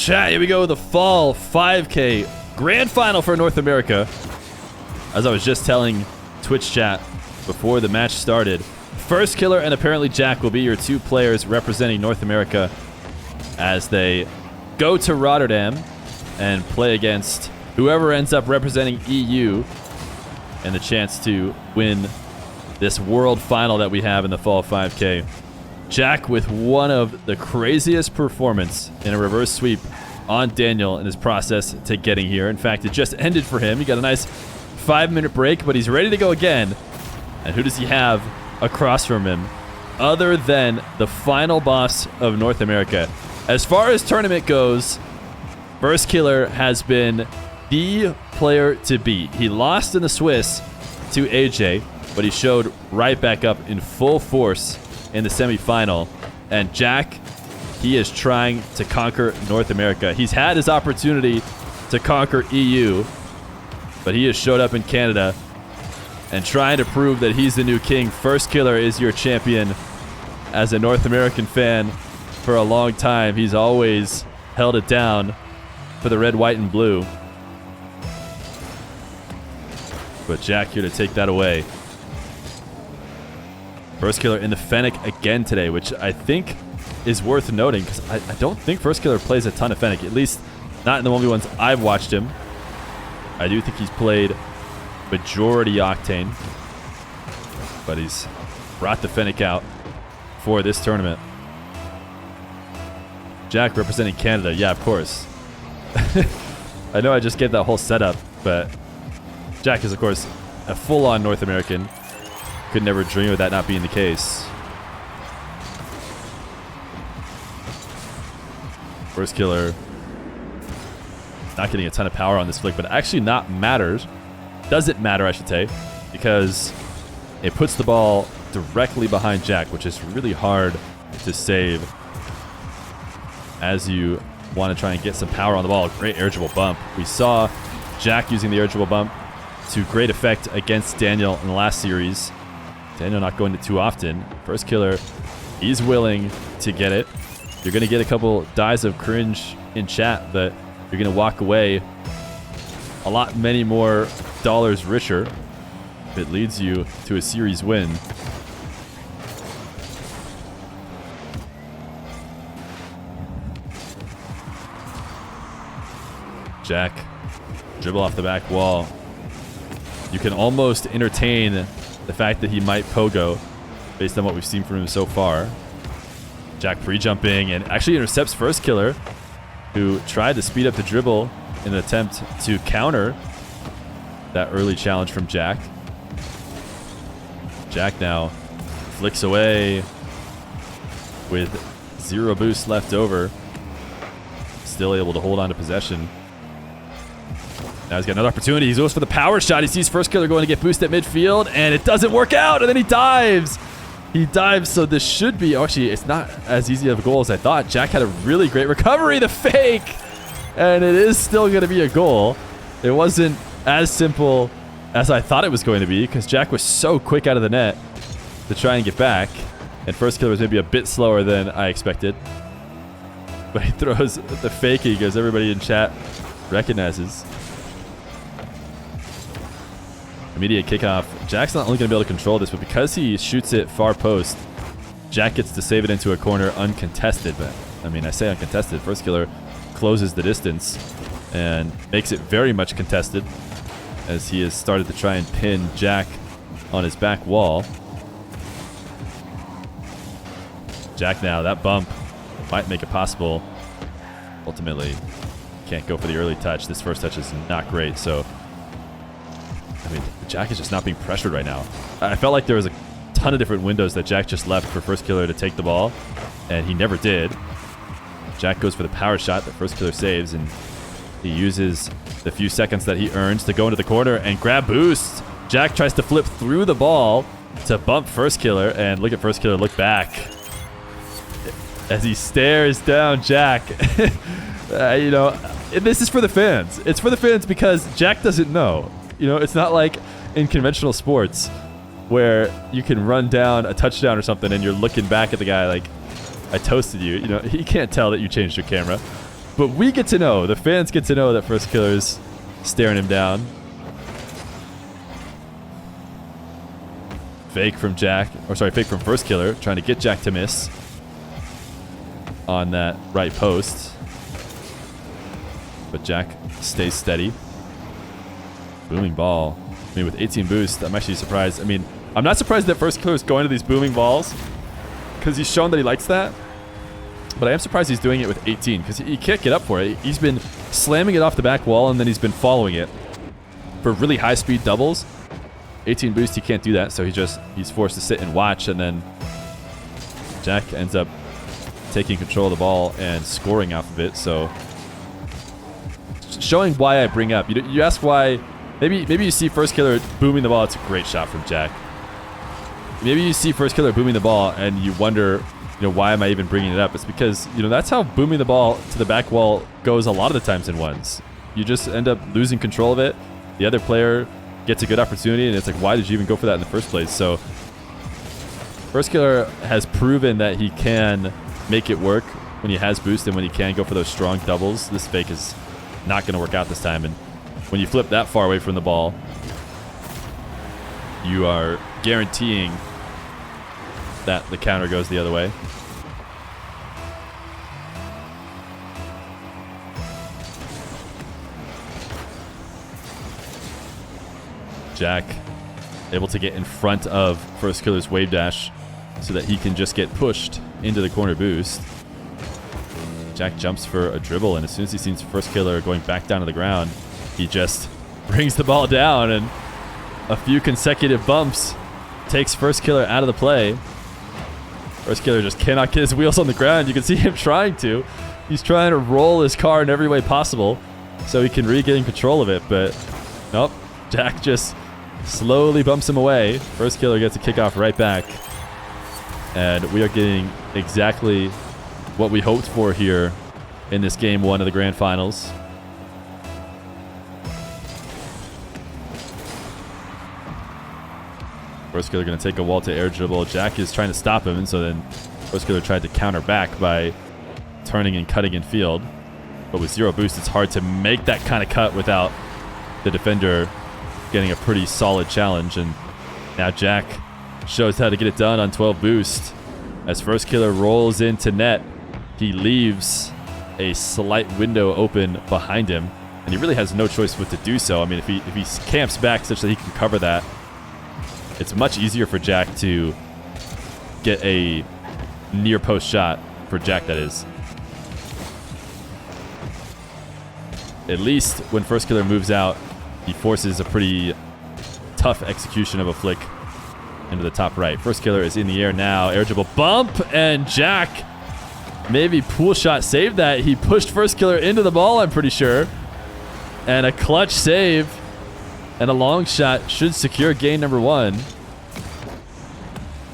Chat, here we go. The Fall 5K Grand Final for North America. As I was just telling Twitch chat before the match started, Firstkiller and ApparentlyJack will be your two players representing North America as they go to Rotterdam and play against whoever ends up representing EU and the chance to win this world final that we have in the Fall 5K. Jack with one of the craziest performance in a reverse sweep on Daniel in his process to getting here. In fact, it just ended for him. He got a nice 5-minute break, but he's ready to go again. And who does he have across from him other than the final boss of North America? As far as tournament goes, Firstkiller has been the player to beat. He lost in the Swiss to AJ, but he showed right back up in full force in the semifinal. And Jack, he is trying to conquer North America. He's had his opportunity to conquer EU, but he has showed up in Canada and trying to prove that he's the new king. Firstkiller is your champion. As a North American fan for a long time, he's always held it down for the red, white, and blue. But Jack here to take that away. Firstkiller in the Fennec again today, which I think is worth noting because I don't think Firstkiller plays a ton of Fennec, at least not in the 1v1s I've watched him. I do think he's played majority Octane, but he's brought the Fennec out for this tournament. Jack representing Canada, yeah, of course. I know I just gave that whole setup, but Jack is, of course, a full-on North American. Could never dream of that not being the case. Firstkiller not getting a ton of power on this flick, but actually not matters. Doesn't matter, I should say, because it puts the ball directly behind Jack, which is really hard to save as you want to try and get some power on the ball. Great air dribble bump. We saw Jack using the air dribble bump to great effect against Daniel in the last series. Daniel not going to too often. Firstkiller, he's willing to get it. You're going to get a couple dies of cringe in chat, but you're going to walk away a lot many more dollars richer if it leads you to a series win. Jack, dribble off the back wall. You can almost entertain the fact that he might pogo based on what we've seen from him so far. Jack pre-jumping and actually intercepts Firstkiller, who tried to speed up the dribble in an attempt to counter that early challenge from Jack. Jack now flicks away with 0 boost left over. Still able to hold on to possession. Now he's got another opportunity. He goes for the power shot. He sees Firstkiller going to get boosted at midfield, and it doesn't work out, and then he dives. He dives, so this should be... Oh, actually, it's not as easy of a goal as I thought. Jack had a really great recovery, the fake, and it is still going to be a goal. It wasn't as simple as I thought it was going to be because Jack was so quick out of the net to try and get back, and Firstkiller was maybe a bit slower than I expected. But he throws the fake, he goes, everybody in chat recognizes. Immediate kickoff. Jack's not only going to be able to control this, but because he shoots it far post, Jack gets to save it into a corner uncontested. But I mean, I say uncontested. Firstkiller closes the distance and makes it very much contested as he has started to try and pin Jack on his back wall. Jack now, that bump might make it possible. Ultimately, can't go for the early touch. This first touch is not great, so I mean, Jack is just not being pressured right now. I felt like there was a ton of different windows that Jack just left for Firstkiller to take the ball, and he never did. Jack goes for the power shot that Firstkiller saves, and he uses the few seconds that he earns to go into the corner and grab boost. Jack tries to flip through the ball to bump Firstkiller, and look at Firstkiller look back as he stares down Jack. You know, this is for the fans. It's for the fans because Jack doesn't know. You know, it's not like in conventional sports where you can run down a touchdown or something and you're looking back at the guy like, I toasted you. You know, he can't tell that you changed your camera. But we get to know, the fans get to know that Firstkiller's staring him down. Fake from Jack, or sorry, fake from Firstkiller, trying to get Jack to miss on that right post. But Jack stays steady. Booming ball. I mean, with 18 boost, I'm actually surprised. I mean, I'm not surprised that Firstkiller is going to these booming balls because he's shown that he likes that. But I am surprised he's doing it with 18 because he can't get up for it. He's been slamming it off the back wall and then he's been following it for really high speed doubles. 18 boost, he can't do that, so he's forced to sit and watch, and then Jack ends up taking control of the ball and scoring off of it. So showing why I bring up, you ask why. Maybe you see Firstkiller booming the ball. It's a great shot from Jack. Maybe you see Firstkiller booming the ball and you wonder, why am I even bringing it up? It's because, that's how booming the ball to the back wall goes a lot of the times in ones. You just end up losing control of it. The other player gets a good opportunity, and it's like, why did you even go for that in the first place? So Firstkiller has proven that he can make it work when he has boost and when he can go for those strong doubles. This fake is not going to work out this time, and when you flip that far away from the ball, you are guaranteeing that the counter goes the other way. Jack able to get in front of Firstkiller's wave dash so that he can just get pushed into the corner boost. Jack jumps for a dribble, and as soon as he sees Firstkiller going back down to the ground, he just brings the ball down, and a few consecutive bumps takes Firstkiller out of the play. Firstkiller just cannot get his wheels on the ground. You can see him trying to. He's trying to roll his car in every way possible so he can regain control of it, but nope. Jack just slowly bumps him away. Firstkiller gets a kickoff right back. And we are getting exactly what we hoped for here in this game one of the grand finals. Firstkiller going to take a wall to air dribble. Jack is trying to stop him, and so then Firstkiller tried to counter back by turning and cutting in field. But with zero boost, it's hard to make that kind of cut without the defender getting a pretty solid challenge. And now Jack shows how to get it done on 12 boost. As Firstkiller rolls into net, he leaves a slight window open behind him, and he really has no choice but to do so. I mean, if he camps back such that he can cover that, it's much easier for Jack to get a near post shot, for Jack that is. At least when Firstkiller moves out, he forces a pretty tough execution of a flick into the top right. Firstkiller is in the air now. Air dribble bump, and Jack maybe pool shot saved that. He pushed Firstkiller into the ball, I'm pretty sure. And a clutch save and a long shot should secure game number one.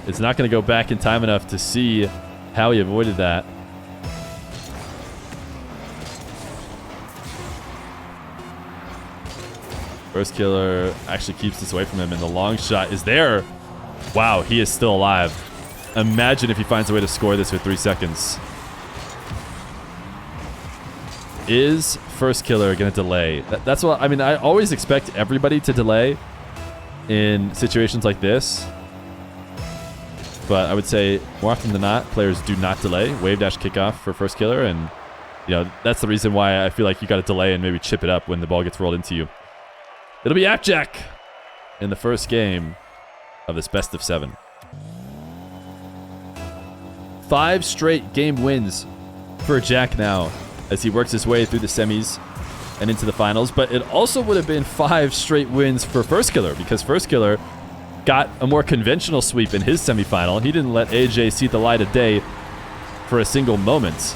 It's not going to go back in time enough to see how he avoided that. Firstkiller actually keeps this away from him, and the long shot is there. Wow, he is still alive. Imagine if he finds a way to score this with 3 seconds. Is Firstkiller going to delay? That's what I mean. I always expect everybody to delay in situations like this, but I would say more often than not, players do not delay. Wave dash kickoff for Firstkiller, and that's the reason why I feel like you got to delay and maybe chip it up when the ball gets rolled into you. It'll be ApparentlyJack in the first game of this best of 7. 5 straight game wins for Jack now as he works his way through the semis and into the finals. But it also would have been 5 straight wins for Firstkiller, because Firstkiller got a more conventional sweep in his semifinal. He didn't let AJ see the light of day for a single moment.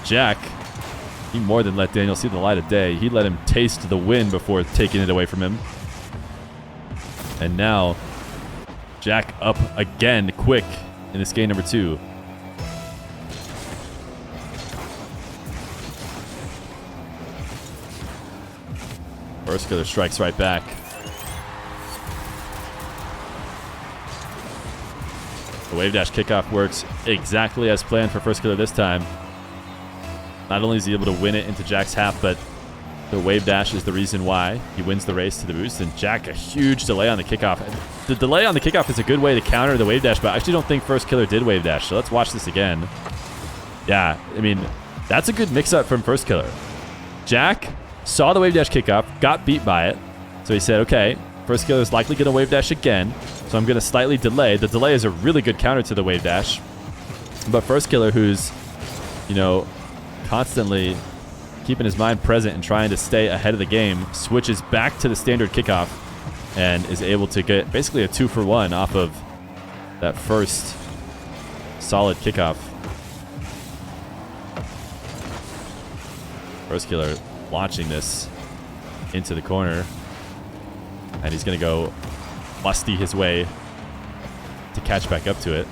Jack, he more than let Daniel see the light of day. He let him taste the win before taking it away from him. And now, Jack up again quick in this game number 2. Firstkiller strikes right back. The wave dash kickoff works exactly as planned for Firstkiller this time. Not only is he able to win it into Jack's half, but the wave dash is the reason why he wins the race to the boost. And Jack, a huge delay on the kickoff. The delay on the kickoff is a good way to counter the wave dash, but I actually don't think Firstkiller did wave dash. So let's watch this again. Yeah, I mean, that's a good mix-up from Firstkiller. Jack saw the wave dash kickoff, got beat by it. So he said, okay, Firstkiller is likely going to wave dash again. So I'm going to slightly delay. The delay is a really good counter to the wave dash. But Firstkiller, who's, you know, constantly keeping his mind present and trying to stay ahead of the game, switches back to the standard kickoff and is able to get basically a 2-for-1 off of that first solid kickoff. Firstkiller launching this into the corner, and he's going to go musty his way to catch back up to it.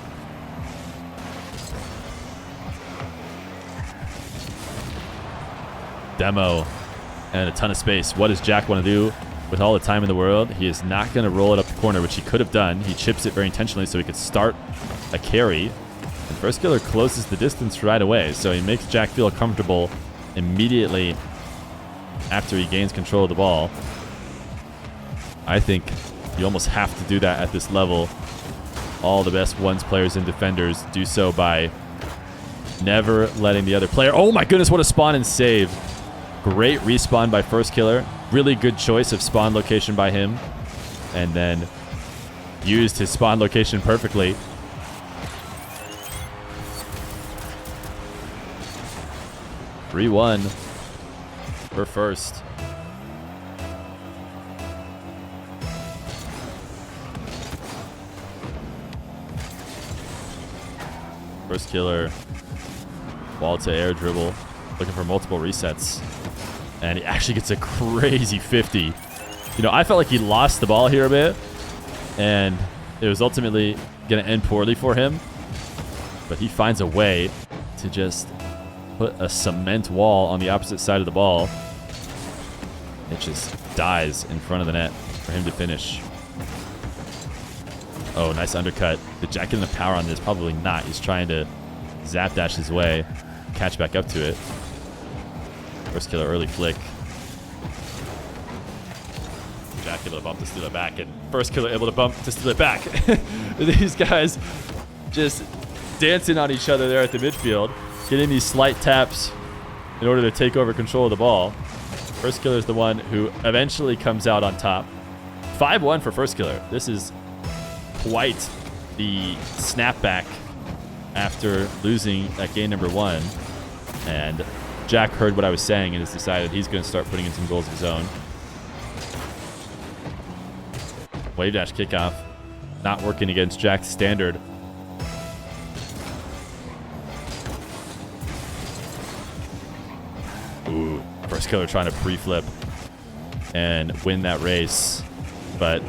Demo and a ton of space. What does Jack want to do with all the time in the world? He is not going to roll it up the corner, which he could have done. He chips it very intentionally so he could start a carry. And Firstkiller closes the distance right away, so he makes Jack feel comfortable immediately after he gains control of the ball. I think you almost have to do that at this level. All the best ones players and defenders do so by never letting the other player... Oh my goodness, what a spawn and save. Great respawn by Firstkiller. Really good choice of spawn location by him. And then used his spawn location perfectly. (3-1) for first. Firstkiller, ball to air dribble, looking for multiple resets. And he actually gets a crazy 50. You know, I felt like he lost the ball here a bit, and it was ultimately going to end poorly for him. But he finds a way to just put a cement wall on the opposite side of the ball. It just dies in front of the net for him to finish. Oh, nice undercut. Did Jack get enough power on this? Probably not. He's trying to zap dash his way, catch back up to it. Firstkiller early flick. Jack able to bump to steal it back, and Firstkiller able to bump to steal it back. These guys just dancing on each other there at the midfield, getting these slight taps in order to take over control of the ball. Firstkiller is the one who eventually comes out on top. 5-1 for Firstkiller. This is quite the snapback after losing at game number 1. And Jack heard what I was saying and has decided he's going to start putting in some goals of his own. Wave dash kickoff. Not working against Jack's standard. Ooh, Firstkiller trying to pre-flip and win that race. But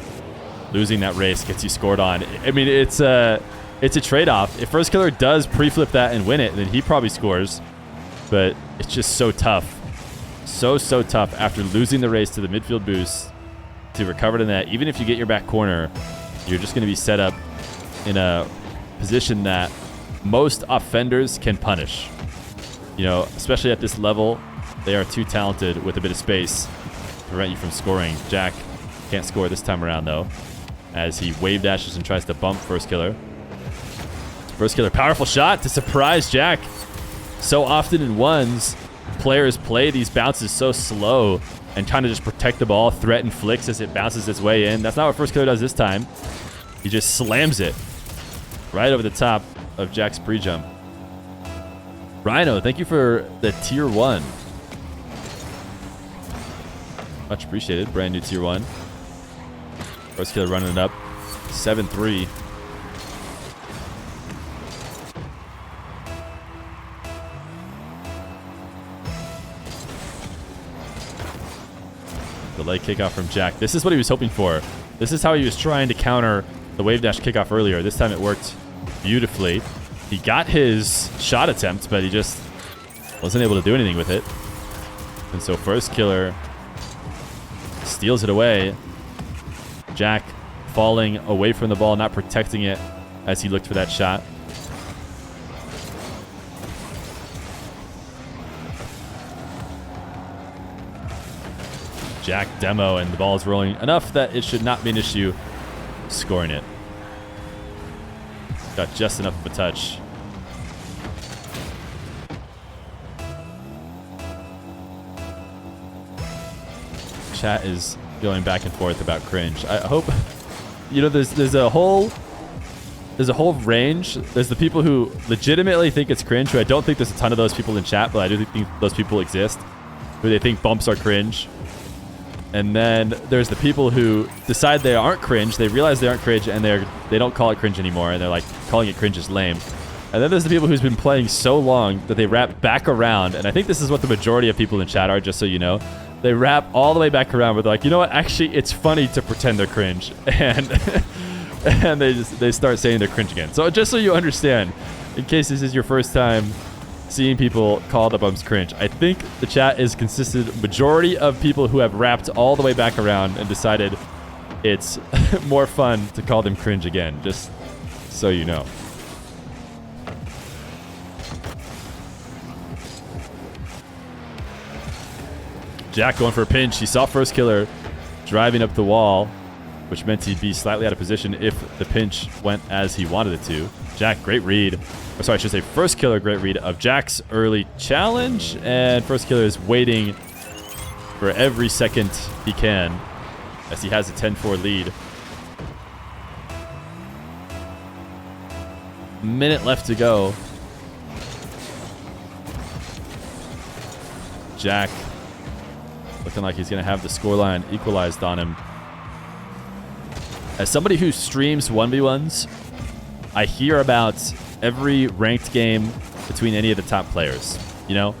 losing that race gets you scored on. I mean, it's a trade-off. If Firstkiller does pre-flip that and win it, then he probably scores. But it's just so tough. So tough after losing the race to the midfield boost to recover the net. Even if you get your back corner, you're just going to be set up in a position that most offenders can punish. You know, especially at this level, they are too talented with a bit of space to prevent you from scoring. Jack can't score this time around, though, as he wave dashes and tries to bump Firstkiller. Firstkiller, powerful shot to surprise Jack. So often in ones, players play these bounces so slow and trying to just protect the ball, threaten flicks as it bounces its way in. That's not what Firstkiller does this time. He just slams it right over the top of Jack's pre-jump. Rhino, thank you for the tier 1. Much appreciated. Brand new tier 1. Firstkiller running it up. 7-3. Delay kickoff from Jack. This is what he was hoping for. This is how he was trying to counter the wave dash kickoff earlier. This time it worked beautifully. He got his shot attempt, but he just wasn't able to do anything with it. And so Firstkiller steals it away. Jack falling away from the ball, not protecting it as he looked for that shot. Jack demo, and the ball is rolling enough that it should not be an issue scoring it. Got just enough of a touch. Chat is going back and forth about cringe. I hope, you know, there's a whole range. There's the people who legitimately think it's cringe, who I don't think there's a ton of those people in chat, but I do think those people exist, who they think bumps are cringe. And then there's the people who decide they aren't cringe, they realize they aren't cringe, and they don't call it cringe anymore, and they're like, calling it cringe is lame. And then there's the people who's been playing so long that they wrap back around, and I think this is what the majority of people in chat are, just so you know. They wrap all the way back around, but they're like, you know what, actually, it's funny to pretend they're cringe. And and they start saying they're cringe again. So just so you understand, in case this is your first time seeing people call the bumps cringe, I think the chat is consisted majority of people who have wrapped all the way back around and decided it's more fun to call them cringe again, just so you know. Jack going for a pinch. He saw Firstkiller driving up the wall, which meant he'd be slightly out of position if the pinch went as he wanted it to. Jack, great read. Or sorry, I should say Firstkiller, great read of Jack's early challenge. And Firstkiller is waiting for every second he can as he has a 10-4 lead. Minute left to go. Jack looking like he's going to have the scoreline equalized on him. As somebody who streams 1v1s, I hear about every ranked game between any of the top players. You know,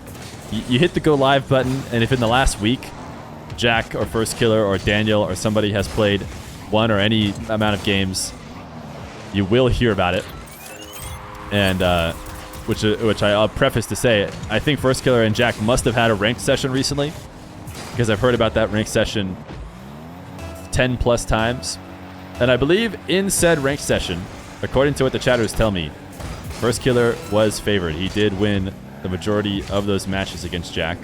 you hit the go live button, and if in the last week, Jack or Firstkiller or Daniel or somebody has played one or any amount of games, you will hear about it. And which I'll preface to say, I think Firstkiller and Jack must have had a ranked session recently, because I've heard about that ranked session 10 plus times. And I believe in said ranked session, according to what the chatters tell me, Firstkiller was favored. He did win the majority of those matches against Jack.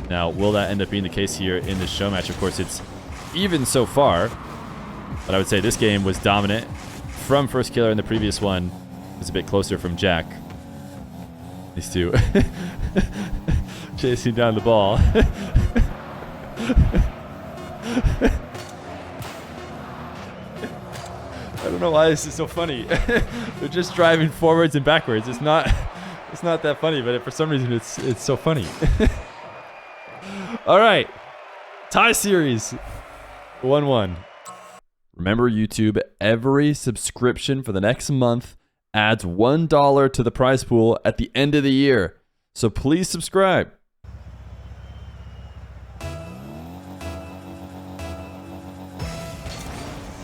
Now, will that end up being the case here in this show match? Of course, it's even so far, but I would say this game was dominant from Firstkiller, and the previous one was a bit closer from Jack. These two chasing down the ball. I don't know why this is so funny. They're just driving forwards and backwards. It's not that funny, but for some reason it's so funny. All right. Tie series. 1-1. Remember, YouTube, every subscription for the next month adds $1 to the prize pool at the end of the year. So please subscribe.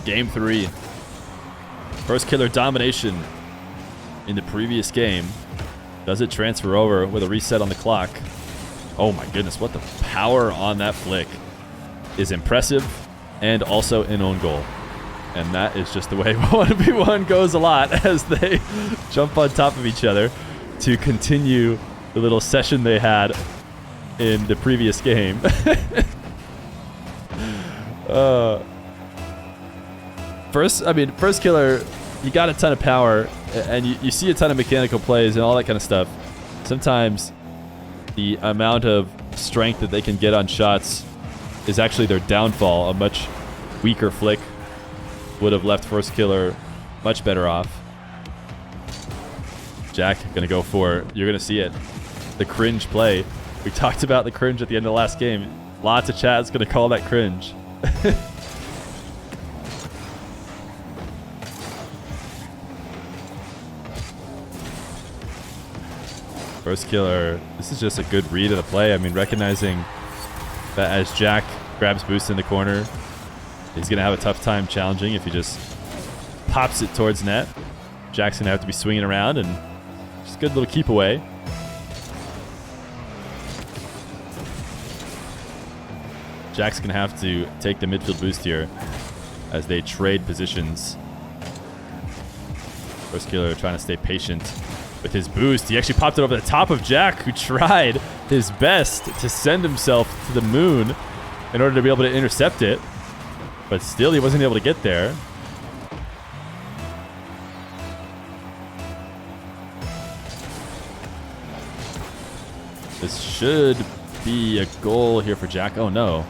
Game 3. Firstkiller domination in the previous game. Does it transfer over with a reset on the clock? Oh my goodness, what the power on that flick is impressive, and also an own goal. And that is just the way 1v1 goes a lot, as they jump on top of each other to continue the little session they had in the previous game. Firstkiller, you got a ton of power, and you see a ton of mechanical plays and all that kind of stuff. Sometimes the amount of strength that they can get on shots is actually their downfall. A much weaker flick would have left Firstkiller much better off. Jack gonna go for, you're gonna see it, the cringe play. We talked about the cringe at the end of the last game. Lots of chat's gonna call that cringe. Firstkiller, this is just a good read of the play. I mean, recognizing that as Jack grabs boost in the corner, he's going to have a tough time challenging if he just pops it towards net. Jack's going to have to be swinging around, and just a good little keep away. Jack's going to have to take the midfield boost here as they trade positions. Firstkiller trying to stay patient with his boost. He actually popped it over the top of Jack, who tried his best to send himself to the moon in order to be able to intercept it. But still, he wasn't able to get there. This should be a goal here for Jack. Oh, no.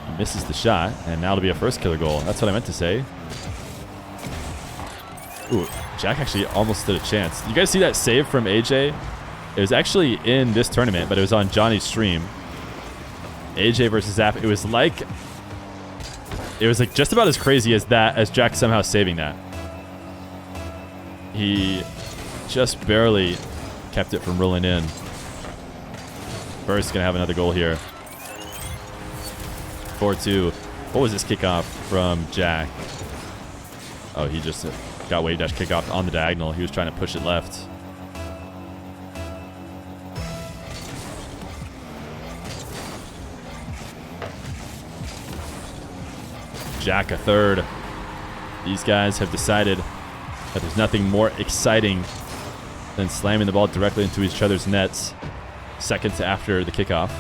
He misses the shot, and now it'll be a Firstkiller goal. That's what I meant to say. Ooh, Jack actually almost stood a chance. You guys see that save from AJ? It was actually in this tournament, but it was on Johnny's stream. AJ versus App. It was like just about as crazy as that, as Jack somehow saving that. He just barely kept it from rolling in. First gonna have another goal here. 4-2. What was this kickoff from Jack? Oh, he just got wave dash kickoff on the diagonal. He was trying to push it left. Jack a third. These guys have decided that there's nothing more exciting than slamming the ball directly into each other's nets seconds after the kickoff.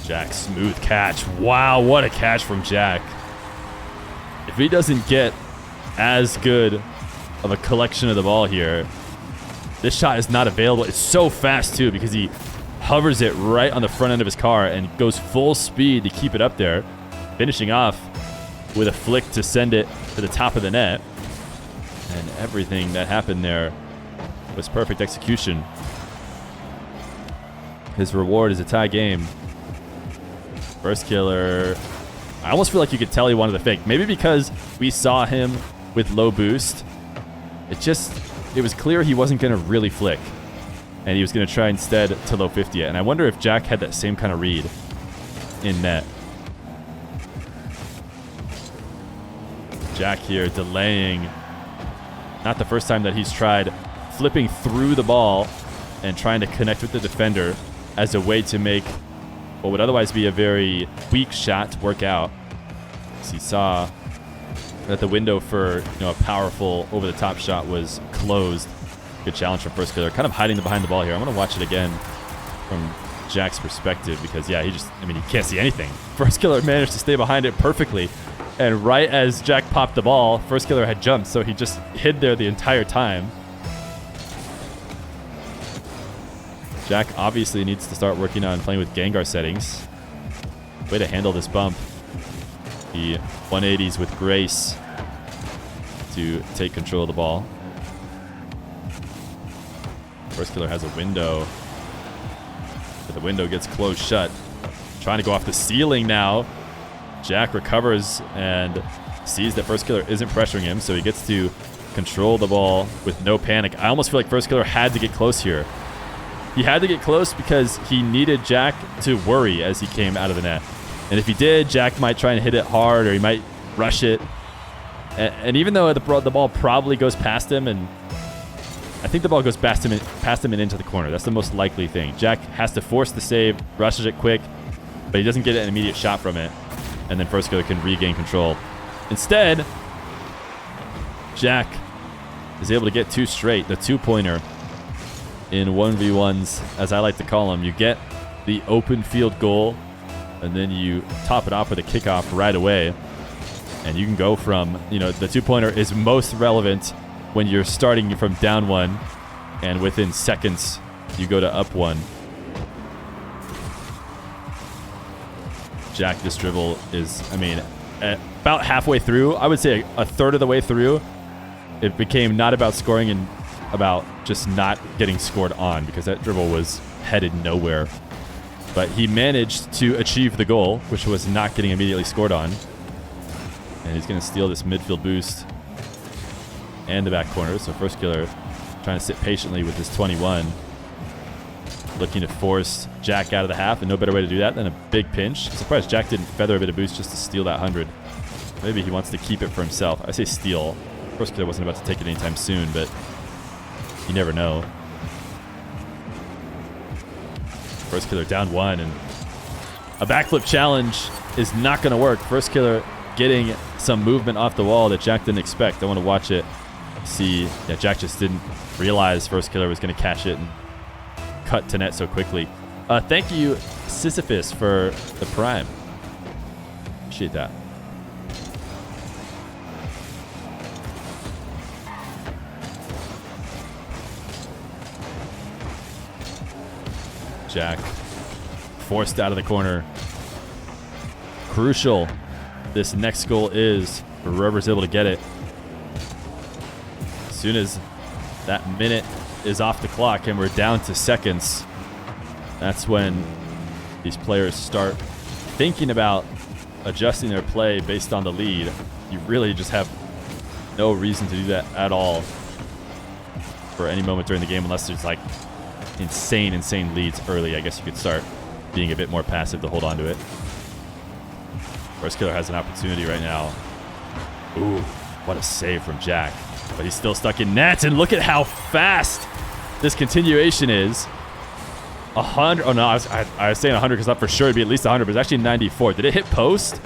Jack, smooth catch. Wow, what a catch from Jack. If he doesn't get as good of a collection of the ball here, this shot is not available. It's so fast, too, because he hovers it right on the front end of his car and goes full speed to keep it up there, finishing off with a flick to send it to the top of the net. And everything that happened there was perfect execution. His reward is a tie game. Firstkiller. I almost feel like you could tell he wanted to fake. Maybe because we saw him with low boost. It was clear he wasn't going to really flick. And he was going to try instead to low 50 it. And I wonder if Jack had that same kind of read in net. Jack here delaying. Not the first time that he's tried flipping through the ball and trying to connect with the defender as a way to make what would otherwise be a very weak shot to work out. So he saw that the window for a powerful over-the-top shot was closed. Good challenge from Firstkiller. Kind of hiding behind the ball here. I'm going to watch it again from Jack's perspective because, yeah, he can't see anything. Firstkiller managed to stay behind it perfectly. And right as Jack popped the ball, Firstkiller had jumped, so he just hid there the entire time. Jack obviously needs to start working on playing with Gengar settings. Way to handle this bump. The 180s with grace to take control of the ball. Firstkiller has a window, but the window gets closed shut. Trying to go off the ceiling now. Jack recovers and sees that Firstkiller isn't pressuring him, so he gets to control the ball with no panic. I almost feel like Firstkiller had to get close here. He had to get close because he needed Jack to worry as he came out of the net. And if he did, Jack might try and hit it hard, or he might rush it. And even though the ball probably goes past him, and I think the ball goes past him and into the corner. That's the most likely thing. Jack has to force the save, rushes it quick, but he doesn't get an immediate shot from it. And then Firstkiller can regain control. Instead, Jack is able to get two straight, the two-pointer in 1v1s, as I like to call them. You get the open field goal, and then you top it off with a kickoff right away. And you can go from, the two-pointer is most relevant when you're starting from down one, and within seconds, you go to up one. Jack, this dribble is, about halfway through, I would say a third of the way through, it became not about scoring and about just not getting scored on, because that dribble was headed nowhere. But he managed to achieve the goal, which was not getting immediately scored on. And he's going to steal this midfield boost and the back corner. So Firstkiller trying to sit patiently with his 21. Looking to force Jack out of the half, and no better way to do that than a big pinch. I'm surprised Jack didn't feather a bit of boost just to steal that 100. Maybe he wants to keep it for himself. I say steal. Firstkiller wasn't about to take it anytime soon, but you never know. Firstkiller down one, and a backflip challenge is not going to work. Firstkiller getting some movement off the wall that Jack didn't expect. I want to watch it See, yeah, Jack just didn't realize Firstkiller was going to catch it and cut to net so quickly. Thank you, Sisyphus, for the prime. Appreciate that. Jack forced out of the corner. Crucial. This next goal is for whoever's able to get it. As soon as that minute is off the clock and we're down to seconds, that's when these players start thinking about adjusting their play based on the lead. You really just have no reason to do that at all for any moment during the game unless there's like insane leads early. I guess you could start being a bit more passive to hold on to it. Firstkiller has an opportunity right now. Ooh, what a save from Jack. But he's still stuck in net, and look at how fast this continuation is. 100. Oh, no, I was saying 100 because I thought for sure it'd be at least 100, but it's actually 94. Did it hit post?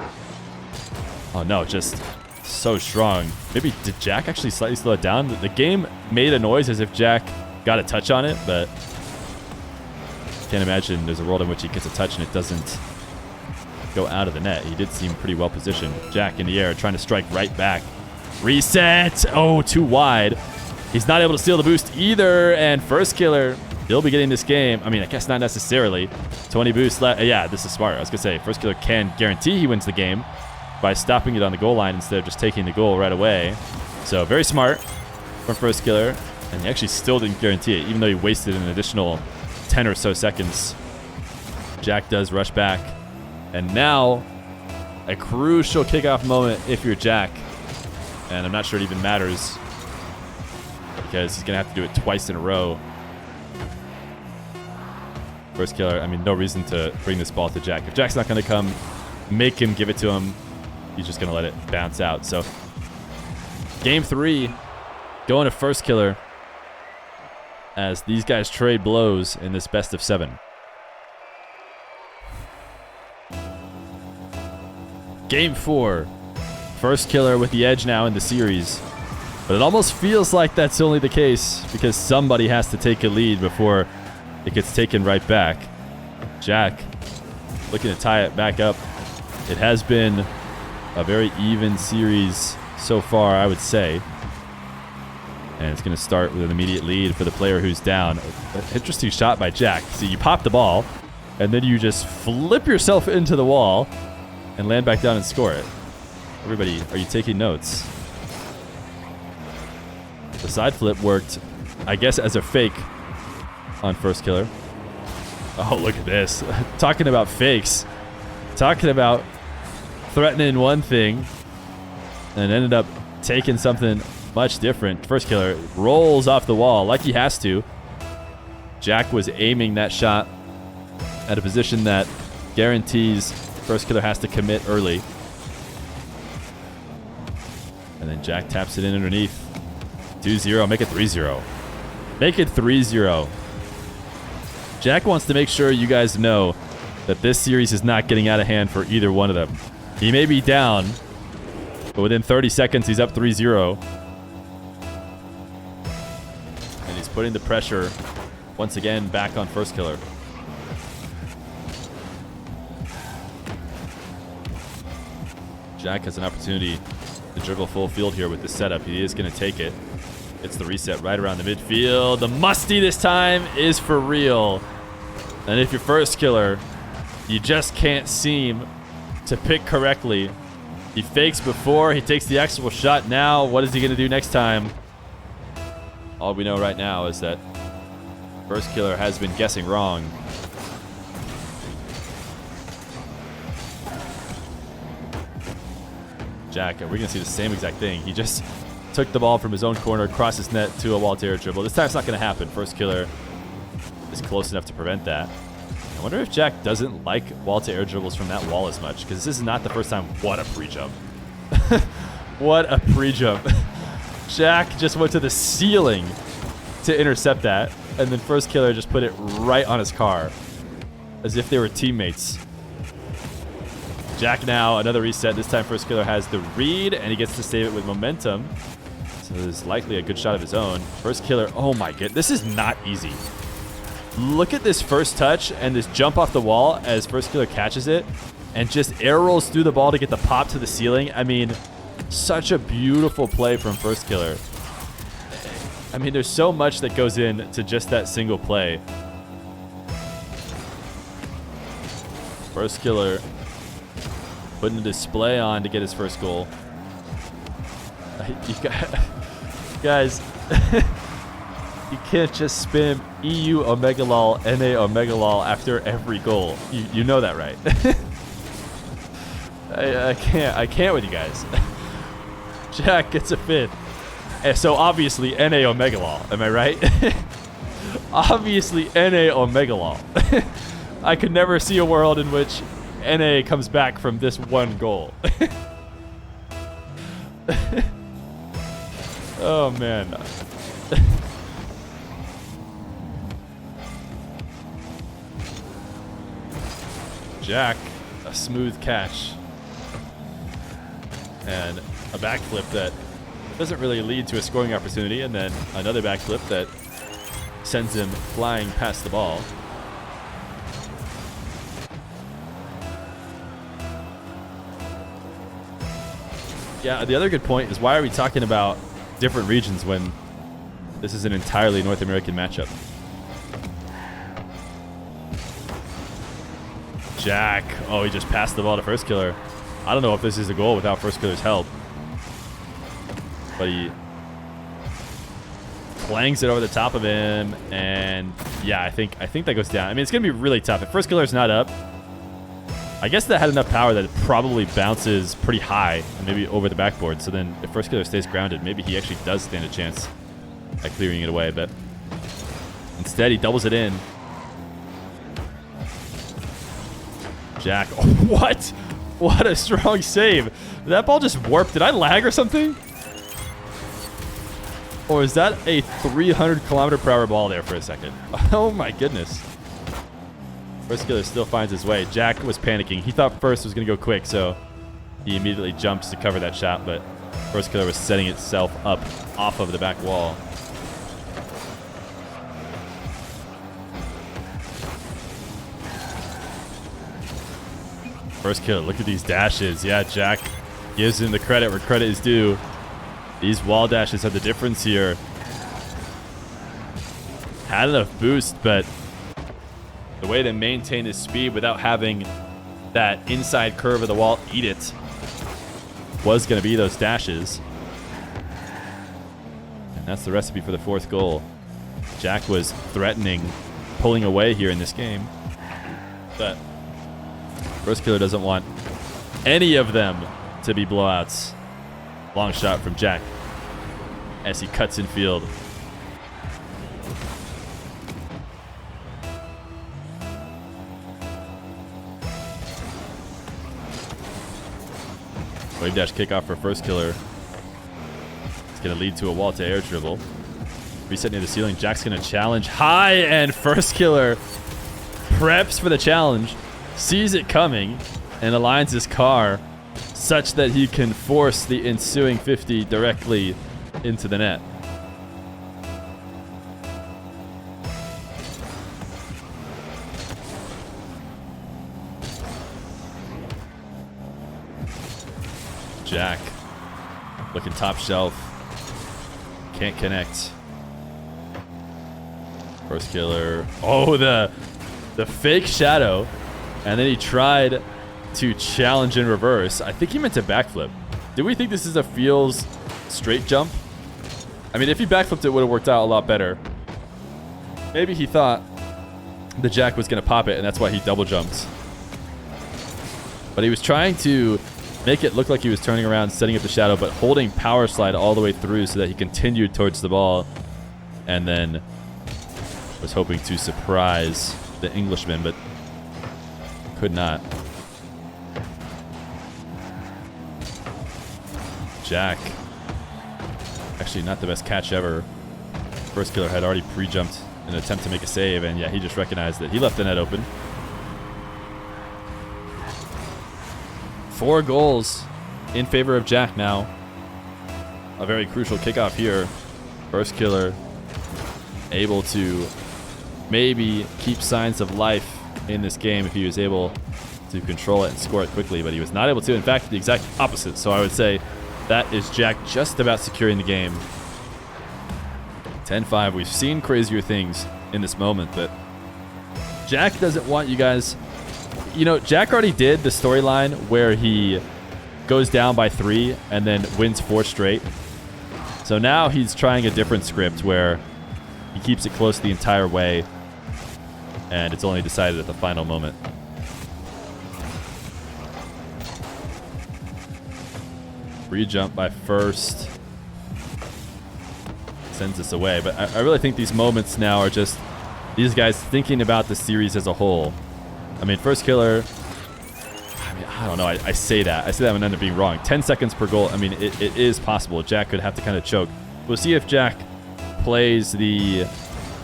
Oh, no, just so strong. Maybe did Jack actually slightly slow it down? The game made a noise as if Jack got a touch on it, but can't imagine there's a world in which he gets a touch and it doesn't go out of the net. He did seem pretty well positioned. Jack in the air trying to strike right back. Reset. Oh, too wide. He's not able to steal the boost either, and Firstkiller, he'll be getting this game. I mean, I guess not necessarily. 20 boosts left. Yeah, this is smart. I was going to say, Firstkiller can guarantee he wins the game by stopping it on the goal line instead of just taking the goal right away. So very smart from Firstkiller, and he actually still didn't guarantee it, even though he wasted an additional 10 or so seconds. Jack does rush back, and now a crucial kickoff moment if you're Jack, and I'm not sure it even matters because he's going to have to do it twice in a row. Firstkiller, I mean, no reason to bring this ball to Jack. If Jack's not going to come make him give it to him, he's just going to let it bounce out. So game 3 going to Firstkiller as these guys trade blows in this best of 7. Game 4. Firstkiller with the edge now in the series. But it almost feels like that's only the case because somebody has to take a lead before it gets taken right back. Jack looking to tie it back up. It has been a very even series so far, I would say. And it's going to start with an immediate lead for the player who's down. Interesting shot by Jack. See, you pop the ball, and then you just flip yourself into the wall and land back down and score it. Everybody, are you taking notes? The side flip worked, I guess, as a fake on Firstkiller. Oh, look at this. Talking about fakes. Talking about threatening one thing and ended up taking something much different. Firstkiller rolls off the wall like he has to. Jack was aiming that shot at a position that guarantees Firstkiller has to commit early. And then Jack taps it in underneath. 2-0. Make it 3-0. Make it 3-0. Jack wants to make sure you guys know that this series is not getting out of hand for either one of them. He may be down, but within 30 seconds, he's up 3-0. And he's putting the pressure once again back on Firstkiller. Jack has an opportunity to dribble full field here with this setup. He is going to take it. It's the reset right around the midfield. The musty this time is for real. And if you're Firstkiller, you just can't seem to pick correctly. He fakes before. He takes the actual shot now. What is he going to do next time? All we know right now is that Firstkiller has been guessing wrong. Jack, we're going to see the same exact thing. He just took the ball from his own corner, across his net to a wall-to-air dribble. This time it's not going to happen. Firstkiller is close enough to prevent that. I wonder if Jack doesn't like wall-to-air dribbles from that wall as much, because this is not the first time. What a pre-jump. What a pre-jump. Jack just went to the ceiling to intercept that, and then Firstkiller just put it right on his car, as if they were teammates. Jack now, another reset. This time Firstkiller has the read, and he gets to save it with momentum. So It was likely a good shot of his own. Firstkiller. Oh my god. This is not easy. Look at this first touch and this jump off the wall as Firstkiller catches it and just air rolls through the ball to get the pop to the ceiling. I mean, such a beautiful play from Firstkiller. I mean, there's so much that goes into just that single play. Firstkiller putting a display on to get his first goal. You guys, you can't just spam EU Omega Lol, NA Omega Lol after every goal. You know that, right? I can't with you guys. Jack gets a fifth. So obviously NA Omega Lol, am I right? Obviously NA Omega Lol. I could never see a world in which NA comes back from this one goal. Oh man. Jack, a smooth catch. And a backflip that doesn't really lead to a scoring opportunity, and then another backflip that sends him flying past the ball. Yeah, the other good point is, why are we talking about different regions when this is an entirely North American matchup? Jack. Oh, he just passed the ball to Firstkiller. I don't know if this is a goal without Firstkiller's help. But he clangs it over the top of him, and yeah, I think that goes down. I mean, it's gonna be really tough if Firstkiller's not up. I guess that had enough power that it probably bounces pretty high and maybe over the backboard. So then if Firstkiller stays grounded, maybe he actually does stand a chance at clearing it away. But instead, he doubles it in. Jack. Oh, what? What a strong save. That ball just warped. Did I lag or something? Or is that a 300 kilometer per hour ball there for a second? Oh my goodness. Firstkiller still finds his way. Jack was panicking. He thought First was going to go quick, so he immediately jumps to cover that shot, but Firstkiller was setting itself up off of the back wall. Firstkiller, look at these dashes. Yeah, Jack gives him the credit where credit is due. These wall dashes are the difference here. Had enough boost, but the way to maintain his speed without having that inside curve of the wall eat it was going to be those dashes. And that's the recipe for the fourth goal. Jack was threatening pulling away here in this game, but Firstkiller doesn't want any of them to be blowouts. Long shot from Jack as he cuts in field. Wave dash kickoff for Firstkiller. It's going to lead to a wall to air dribble. Reset near the ceiling. Jack's going to challenge high, and Firstkiller preps for the challenge, sees it coming, and aligns his car such that he can force the ensuing 50 directly into the net. Jack looking top shelf. Can't connect. Firstkiller. Oh, the fake shadow. And then he tried to challenge in reverse. I think he meant to backflip. Did we think this is a feels straight jump? I mean, if he backflipped, it would have worked out a lot better. Maybe he thought the Jack was going to pop it, and that's why he double jumped. But he was trying to make it look like he was turning around, setting up the shadow, but holding power slide all the way through so that he continued towards the ball, and then was hoping to surprise the Englishman, but could not. Jack. Actually, not the best catch ever. Firstkiller had already pre-jumped in an attempt to make a save, and yeah, he just recognized that he left the net open. 4 goals in favor of Jack now. a very crucial kickoff here. Firstkiller able to maybe keep signs of life in this game if he was able to control it and score it quickly, but he was not able to. In fact, the exact opposite. So I would say that is Jack just about securing the game. 10-5. We've seen crazier things in this moment, but Jack doesn't want you guys... You know, Jack already did the storyline where he goes down by 3 and then wins 4 straight. So now he's trying a different script where he keeps it close the entire way, and it's only decided at the final moment. Free jump by First. Sends us away. But I really think these moments now are just these guys thinking about the series as a whole. I mean, Firstkiller, I don't know. I say that. I say that and end up being wrong. 10 seconds per goal. I mean, it is possible. Jack could have to kind of choke. We'll see if Jack plays the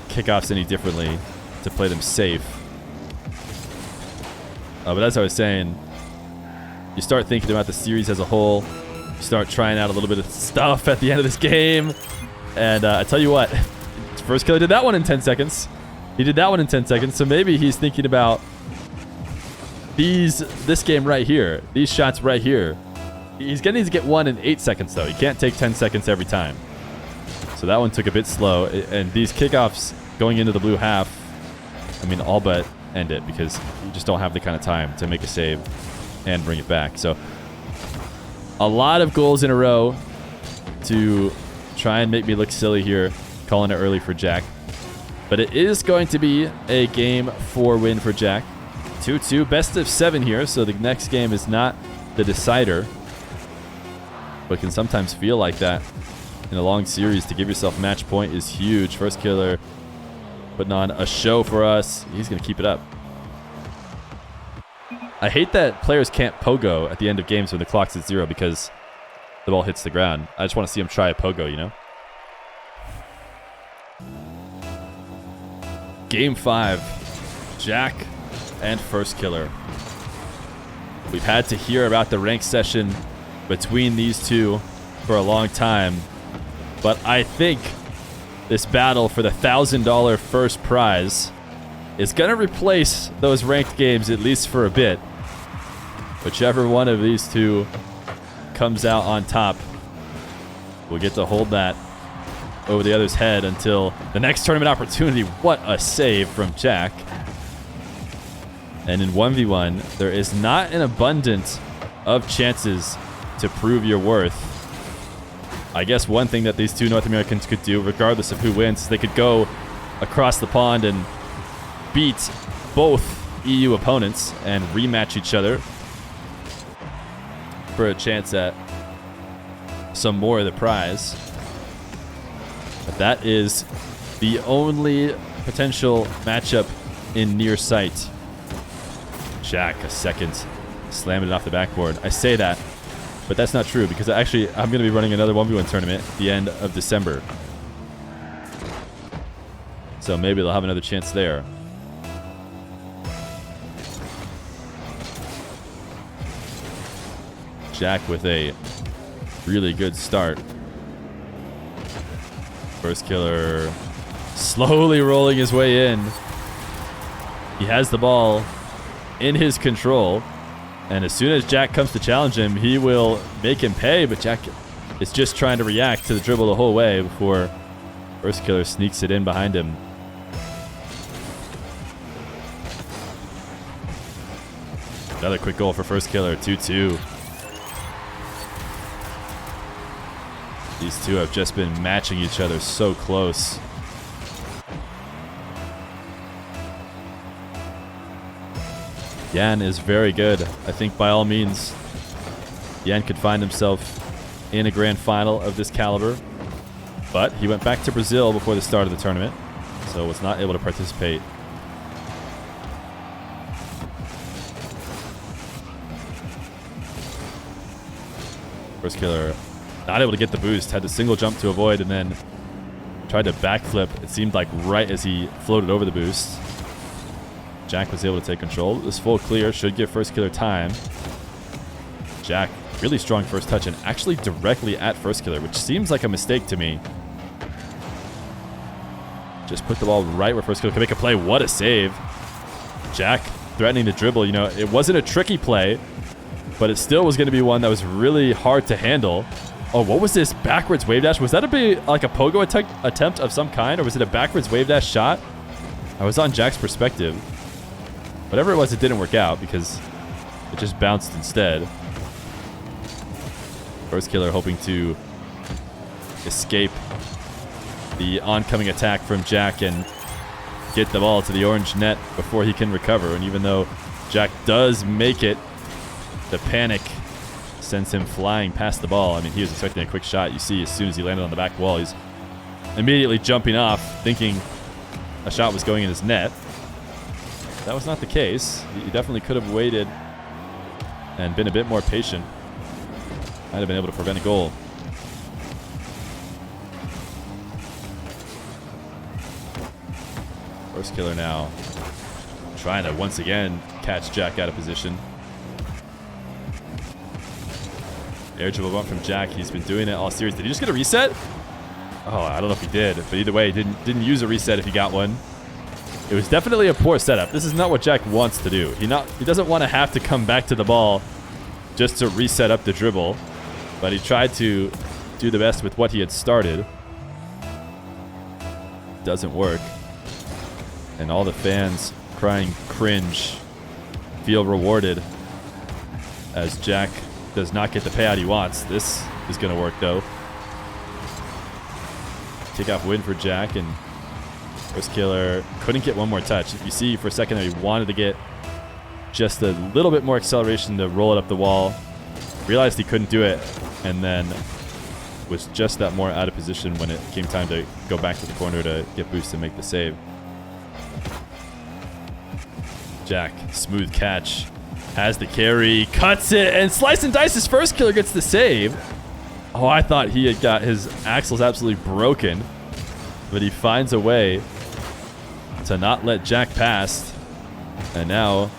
kickoffs any differently to play them safe. But as I was saying, you start thinking about the series as a whole. You start trying out a little bit of stuff at the end of this game. And I tell you what, Firstkiller did that one in 10 seconds. He did that one in 10 seconds. So maybe he's thinking about this game right here. These shots right here. He's going to need to get one in 8 seconds, though. He can't take 10 seconds every time. So that one took a bit slow. And these kickoffs going into the blue half, I mean, all but end it because you just don't have the kind of time to make a save and bring it back. So a lot of goals in a row to try and make me look silly here, calling it early for Jack. But it is going to be a game 4 win for Jack. 2-2, best of 7 here, so the next game is not the decider. But can sometimes feel like that in a long series. To give yourself match point is huge. Firstkiller putting on a show for us. He's going to keep it up. I hate that players can't pogo at the end of games when the clock's at 0 because the ball hits the ground. I just want to see him try a pogo, you know? Game 5. Jack and Firstkiller. We've had to hear about the rank session between these two for a long time, but I think this battle for the $1,000 first prize is going to replace those ranked games, at least for a bit. Whichever one of these two comes out on top will get to hold that over the other's head until the next tournament opportunity. What a save from Jack. And in 1v1, there is not an abundance of chances to prove your worth. I guess one thing that these two North Americans could do, regardless of who wins, is they could go across the pond and beat both EU opponents and rematch each other for a chance at some more of the prize. But that is the only potential matchup in near sight. Jack, a second, slamming it off the backboard. I say that, but that's not true because actually I'm going to be running another 1v1 tournament at the end of December. So maybe they'll have another chance there. Jack with a really good start. Firstkiller slowly rolling his way in. He has the ball in his control, and as soon as Jack comes to challenge him, he will make him pay, but Jack is just trying to react to the dribble the whole way before Firstkiller sneaks it in behind him. Another quick goal for Firstkiller, 2-2. These two have just been matching each other so close. Jan is very good. I think by all means, Jan could find himself in a grand final of this caliber. But he went back to Brazil before the start of the tournament, so was not able to participate. Firstkiller not able to get the boost, had to single jump to avoid, and then tried to backflip. It seemed like right as he floated over the boost. Jack was able to take control. This full clear should give Firstkiller time. Jack, really strong first touch and actually directly at Firstkiller, which seems like a mistake to me. Just put the ball right where Firstkiller can make a play. What a save. Jack threatening to dribble. You know, it wasn't a tricky play, but it still was going to be one that was really hard to handle. Oh, what was this backwards wave dash? Was that like a pogo attempt of some kind, or was it a backwards wave dash shot? I was on Jack's perspective. Whatever it was, it didn't work out because it just bounced instead. Firstkiller hoping to escape the oncoming attack from Jack and get the ball to the orange net before he can recover. And even though Jack does make it, the panic sends him flying past the ball. I mean, he was expecting a quick shot. You see, as soon as he landed on the back wall, he's immediately jumping off, thinking a shot was going in his net. That was not the case. He definitely could have waited and been a bit more patient. Might have been able to prevent a goal. Firstkiller now trying to once again catch Jack out of position. Air dribble bump from Jack. He's been doing it all series. Did he just get a reset? Oh, I don't know if he did, but either way, he didn't use a reset if he got one. It was definitely a poor setup. This is not what Jack wants to do. He doesn't want to have to come back to the ball just to reset up the dribble, but he tried to do the best with what he had started. Doesn't work. And all the fans crying cringe feel rewarded as Jack does not get the payout he wants. This is going to work, though. Takeoff win for Jack, and Firstkiller couldn't get one more touch. You see for a second there he wanted to get just a little bit more acceleration to roll it up the wall. Realized he couldn't do it, and then was just that more out of position when it came time to go back to the corner to get boost and make the save. Jack, smooth catch, has the carry, cuts it, and slice and dices. Firstkiller gets the save. Oh, I thought he had got his axles absolutely broken, but he finds a way to not let Jack pass. And now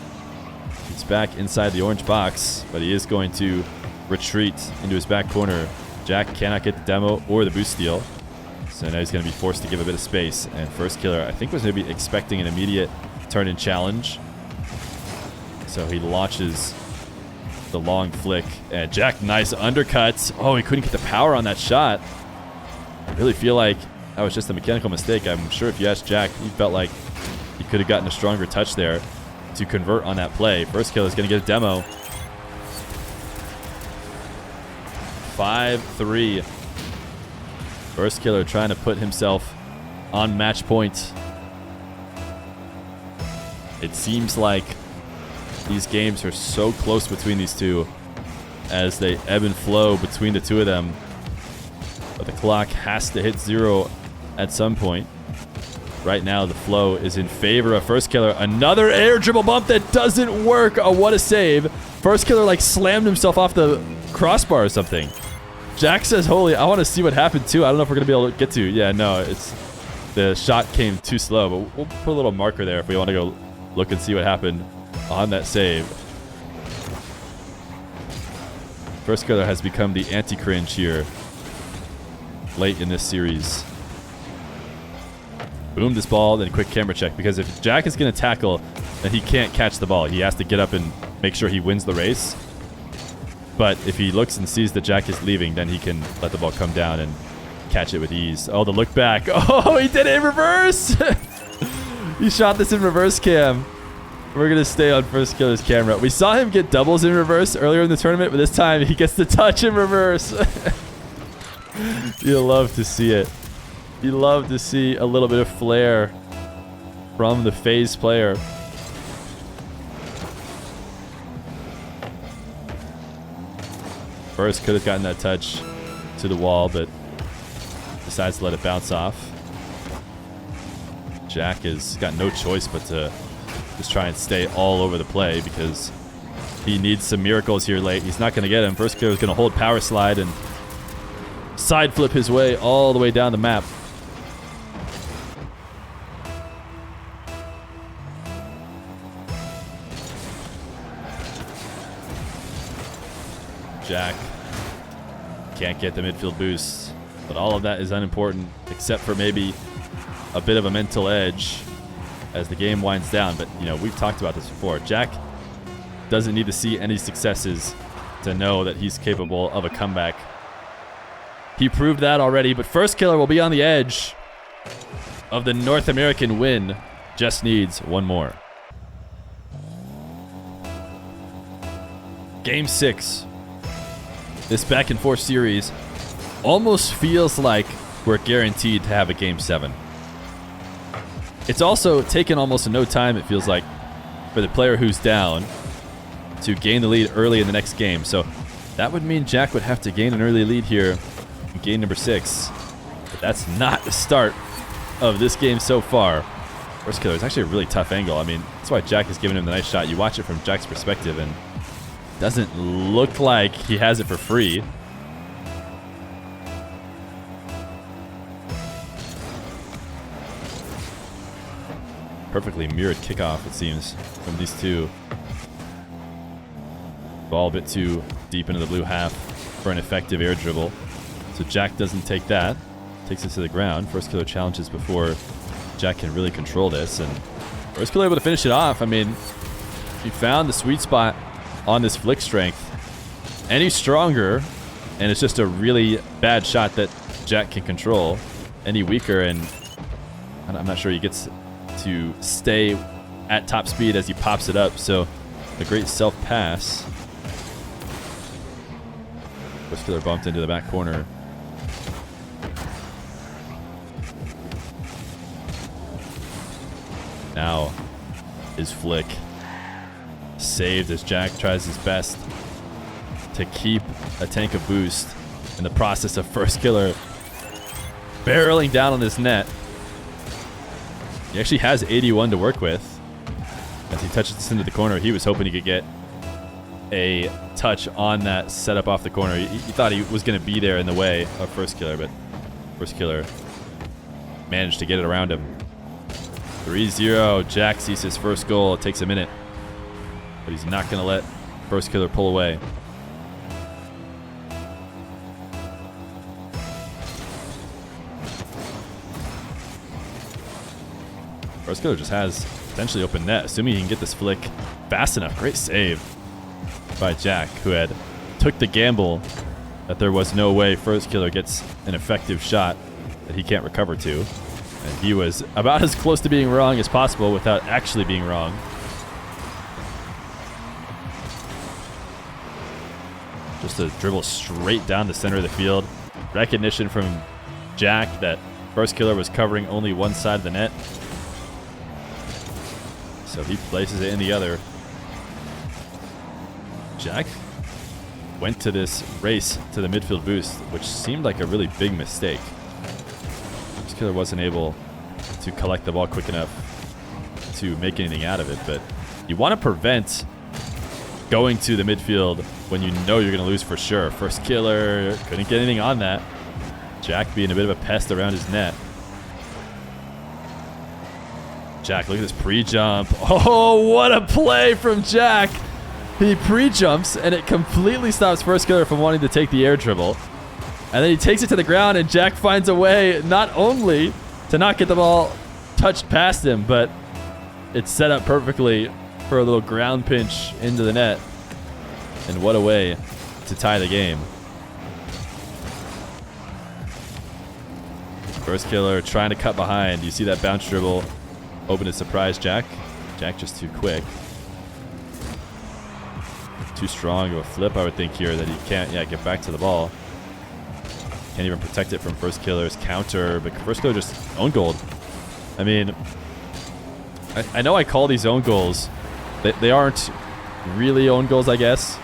he's back inside the orange box, but he is going to retreat into his back corner. Jack cannot get the demo or the boost steal, so now he's going to be forced to give a bit of space. And Firstkiller, I think, was maybe expecting an immediate turn-in challenge, so he launches the long flick. And Jack, nice undercuts. Oh, he couldn't get the power on that shot. I really feel like that was just a mechanical mistake. I'm sure if you asked Jack, he felt like he could have gotten a stronger touch there to convert on that play. Firstkiller is going to get a demo. 5-3. Firstkiller trying to put himself on match point. It seems like these games are so close between these two as they ebb and flow between the two of them. But the clock has to hit 0 at some point. Right now, the flow is in favor of Firstkiller. Another air dribble bump that doesn't work. Oh, what a save. Firstkiller like slammed himself off the crossbar or something. Jack says, holy, I want to see what happened too. I don't know if we're going to be able to get to. Yeah, no, the shot came too slow, but we'll put a little marker there if we want to go look and see what happened on that save. Firstkiller has become the anti-cringe here late in this series. Boom this ball, then quick camera check, because if Jack is going to tackle, then he can't catch the ball. He has to get up and make sure he wins the race. But if he looks and sees that Jack is leaving, then he can let the ball come down and catch it with ease. Oh, the look back. Oh, he did it in reverse. He shot this in reverse cam. We're going to stay on Firstkiller's camera. We saw him get doubles in reverse earlier in the tournament, but this time he gets the touch in reverse. You love to see it. You love to see a little bit of flair from the FaZe player. First could have gotten that touch to the wall, but decides to let it bounce off. Jack has got no choice but to just try and stay all over the play because he needs some miracles here late. He's not going to get him. Firstkiller is going to hold power slide and side flip his way all the way down the map. Jack can't get the midfield boost, but all of that is unimportant except for maybe a bit of a mental edge as the game winds down. But, you know, we've talked about this before. Jack doesn't need to see any successes to know that he's capable of a comeback. He proved that already, but Firstkiller will be on the edge of the North American win. Just needs one more. Game 6. This back and forth series almost feels like we're guaranteed to have a Game 7. It's also taken almost no time, it feels like, for the player who's down to gain the lead early in the next game. So that would mean Jack would have to gain an early lead here in game number 6. But that's not the start of this game so far. Firstkiller is actually a really tough angle. I mean, that's why Jack is giving him the nice shot. You watch it from Jack's perspective, and it doesn't look like he has it for free. Perfectly mirrored kickoff, it seems, from these two. Ball a bit too deep into the blue half for an effective air dribble. So Jack doesn't take that. Takes it to the ground. Firstkiller challenges before Jack can really control this. And Firstkiller able to finish it off. I mean, he found the sweet spot on this flick strength. Any stronger, and it's just a really bad shot that Jack can control. Any weaker, and I'm not sure he gets to stay at top speed as he pops it up. So a great self-pass. Firstkiller bumped into the back corner. Now his flick saved as Jack tries his best to keep a tank of boost in the process of Firstkiller barreling down on this net. He actually has 81 to work with. As he touches this into the corner, he was hoping he could get a touch on that setup off the corner. He thought he was going to be there in the way of Firstkiller, but Firstkiller managed to get it around him. 3-0. Jack sees his first goal. It takes a minute, but he's not going to let Firstkiller pull away. Firstkiller just has potentially open net, assuming he can get this flick fast enough. Great save by Jack, who had took the gamble that there was no way Firstkiller gets an effective shot that he can't recover to. And he was about as close to being wrong as possible without actually being wrong. Just a dribble straight down the center of the field. Recognition from Jack that Firstkiller was covering only one side of the net. So he places it in the other. Jack went to this race to the midfield boost, which seemed like a really big mistake. Firstkiller wasn't able to collect the ball quick enough to make anything out of it, but you want to prevent going to the midfield when you know you're going to lose for sure. Firstkiller couldn't get anything on that. Jack being a bit of a pest around his net. Jack, look at this pre-jump. Oh, what a play from Jack. He pre-jumps, and it completely stops Firstkiller from wanting to take the air dribble. And then he takes it to the ground, and Jack finds a way not only to not get the ball touched past him, but it's set up perfectly for a little ground pinch into the net. And what a way to tie the game. Firstkiller trying to cut behind. You see that bounce dribble open to surprise Jack. Jack just too quick. Too strong of a flip, I would think, here, that he can't get back to the ball. Can't even protect it from Firstkiller's counter, but Firstkiller just own goaled. I mean, I know I call these own goals. They aren't really own goals, I guess.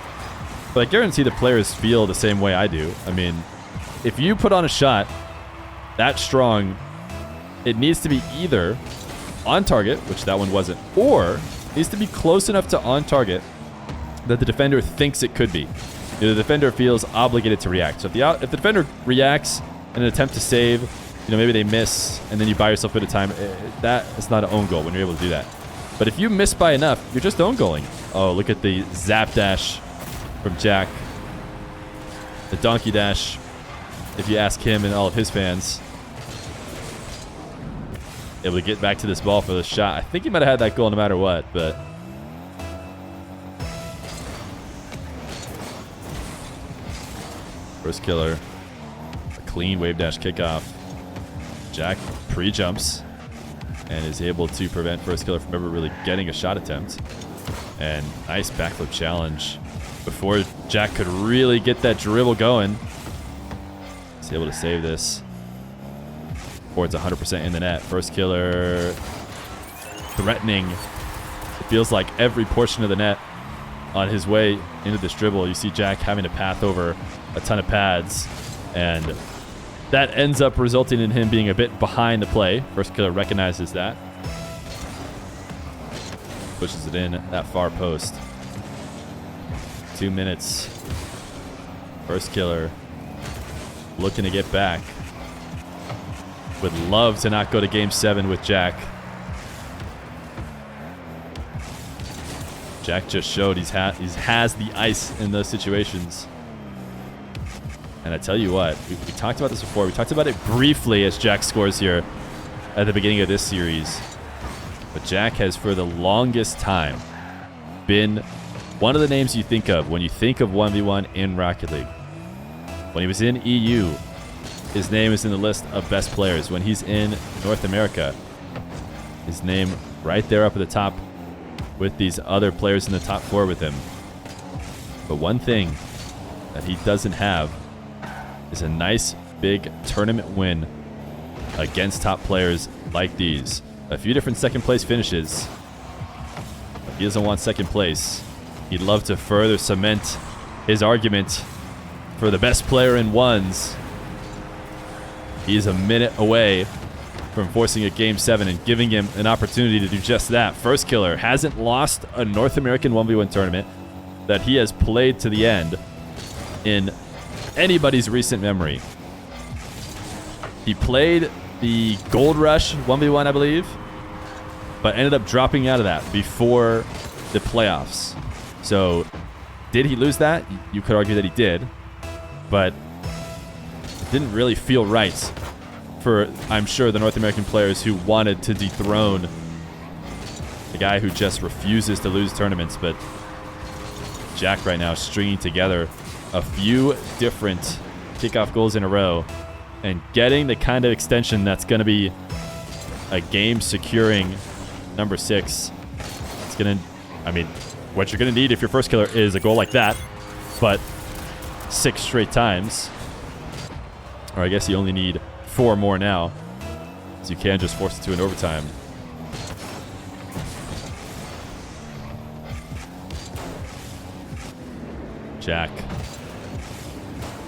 But I guarantee the players feel the same way I do. I mean, if you put on a shot that strong, it needs to be either on target, which that one wasn't, or it needs to be close enough to on target that the defender thinks it could be. The defender feels obligated to react. So if the defender reacts in an attempt to save, maybe they miss, and then you buy yourself a bit of time, that is not an own goal when you're able to do that. But if you miss by enough, you're just own goaling. Oh, look at the zap dash from Jack. The donkey dash, if you ask him and all of his fans. Able to get back to this ball for the shot. I think he might have had that goal no matter what, but Firstkiller, a clean wave dash kickoff. Jack pre-jumps and is able to prevent Firstkiller from ever really getting a shot attempt. And nice backflip challenge before Jack could really get that dribble going. He's able to save this. It's 100% in the net. Firstkiller threatening. It feels like every portion of the net on his way into this dribble. You see Jack having to path over a ton of pads, and that ends up resulting in him being a bit behind the play. Firstkiller recognizes that. Pushes it in that far post. 2 minutes. Firstkiller looking to get back. Would love to not go to Game 7 with Jack. Jack just showed he has the ice in those situations. And I tell you what, we talked about this before. We talked about it briefly as Jack scores here at the beginning of this series. But Jack has, for the longest time, been one of the names you think of when you think of 1v1 in Rocket League. When he was in EU, his name is in the list of best players. When he's in North America, his name right there up at the top with these other players in the top 4 with him. But one thing that he doesn't have is a nice big tournament win against top players like these. A few different second place finishes. He doesn't want second place. He'd love to further cement his argument for the best player in ones. He is a minute away from forcing a Game 7 and giving him an opportunity to do just that. Firstkiller hasn't lost a North American 1v1 tournament that he has played to the end in anybody's recent memory. He played the Gold Rush 1v1, I believe, but ended up dropping out of that before the playoffs. So did he lose that? You could argue that he did, but it didn't really feel right for, I'm sure, the North American players who wanted to dethrone the guy who just refuses to lose tournaments. But Jack right now stringing together a few different kickoff goals in a row and getting the kind of extension that's going to be a game securing number 6. It's going to, I mean, what you're going to need if you're Firstkiller is a goal like that, but 6 straight times. Or I guess you only need 4 more now, so you can just force it to an overtime. Jack,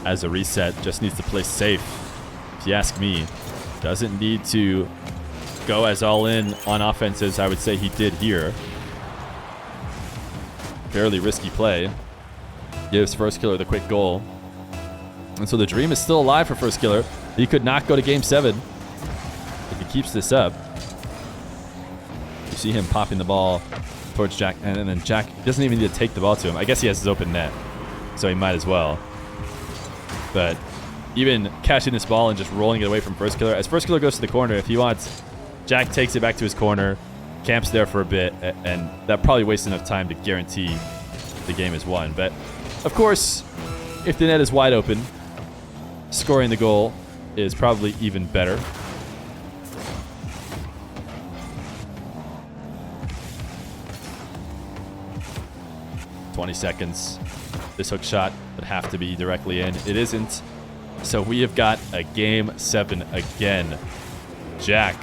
as a reset, just needs to play safe. If you ask me, doesn't need to go as all in on offense as I would say he did here. Fairly risky play. Gives Firstkiller the quick goal. And so the dream is still alive for Firstkiller. He could not go to Game 7 if he keeps this up. You see him popping the ball towards Jack, and then Jack doesn't even need to take the ball to him. I guess he has his open net, so he might as well. But even catching this ball and just rolling it away from Firstkiller, as Firstkiller goes to the corner, if he wants, Jack takes it back to his corner, camps there for a bit, and that probably wastes enough time to guarantee the game is won. But of course, if the net is wide open, scoring the goal is probably even better. "20 seconds. This hook shot would have to be directly in. It isn't. So we have got a Game 7 again. Jack